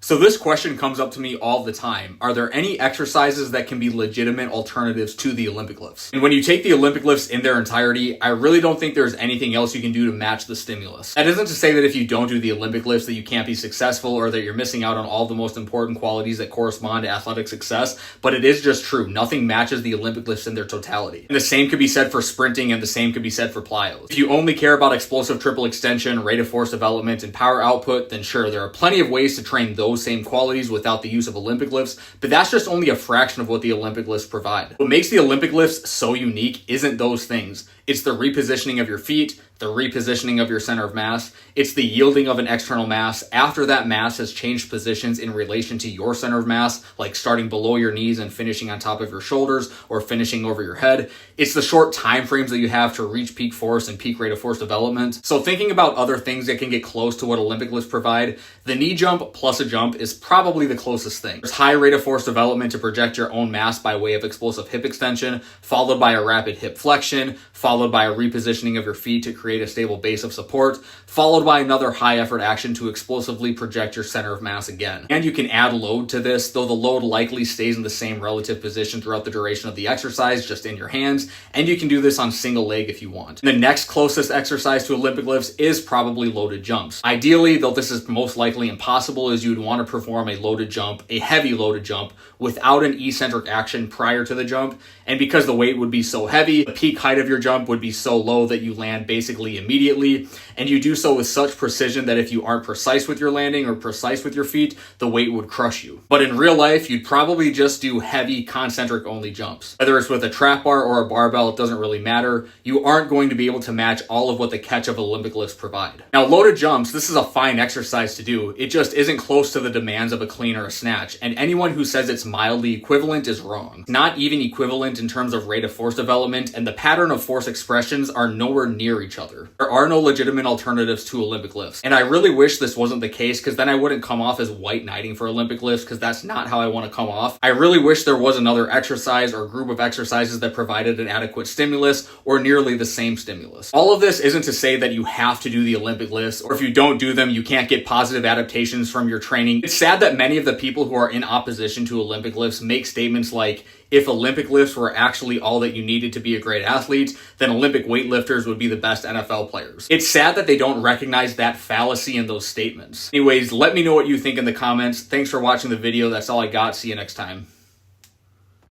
So this question comes up to me all the time. Are there any exercises that can be legitimate alternatives to the Olympic lifts? And when you take the Olympic lifts in their entirety, I really don't think there's anything else you can do to match the stimulus. That isn't to say that if you don't do the Olympic lifts that you can't be successful or that you're missing out on all the most important qualities that correspond to athletic success, but it is just true. Nothing matches the Olympic lifts in their totality. And the same could be said for sprinting, and the same could be said for plyos. If you only care about explosive triple extension, rate of force development, and power output, then sure, there are plenty of ways to train those same qualities without the use of Olympic lifts, but that's just only a fraction of what the Olympic lifts provide. What makes the Olympic lifts so unique isn't those things. It's the repositioning of your feet, the repositioning of your center of mass. It's the yielding of an external mass after that mass has changed positions in relation to your center of mass, like starting below your knees and finishing on top of your shoulders or finishing over your head. It's the short time frames that you have to reach peak force and peak rate of force development. So thinking about other things that can get close to what Olympic lifts provide, the knee jump plus a jump is probably the closest thing. There's high rate of force development to project your own mass by way of explosive hip extension, followed by a rapid hip flexion, followed by a repositioning of your feet to create a stable base of support, followed by another high effort action to explosively project your center of mass again. And you can add load to this, though the load likely stays in the same relative position throughout the duration of the exercise, just in your hands, and you can do this on single leg if you want. The next closest exercise to Olympic lifts is probably loaded jumps. Ideally, though this is most likely impossible, is you'd want to perform a loaded jump, a heavy loaded jump, without an eccentric action prior to the jump, and because the weight would be so heavy, the peak height of your jump would be so low that you land basically immediately, and you do so with such precision that if you aren't precise with your landing or precise with your feet, the weight would crush you. But in real life, you'd probably just do heavy concentric only jumps. Whether it's with a trap bar or a barbell, it doesn't really matter. You aren't going to be able to match all of what the catch of Olympic lifts provide. Now, loaded jumps, this is a fine exercise to do. It just isn't close to the demands of a clean or a snatch, and anyone who says it's mildly equivalent is wrong. Not even equivalent in terms of rate of force development, and the pattern of force expressions are nowhere near each other. There are no legitimate alternatives to Olympic lifts, and I really wish this wasn't the case, because then I wouldn't come off as white knighting for Olympic lifts, because that's not how I want to come off. I really wish there was another exercise or group of exercises that provided an adequate stimulus or nearly the same stimulus. All of this isn't to say that you have to do the Olympic lifts, or if you don't do them, you can't get positive adaptations from your training. It's sad that many of the people who are in opposition to Olympic lifts make statements like, if Olympic lifts were actually all that you needed to be a great athlete, then Olympic weightlifters would be the best NFL players. It's sad that they don't recognize that fallacy in those statements. Anyways, let me know what you think in the comments. Thanks for watching the video. That's all I got. See you next time.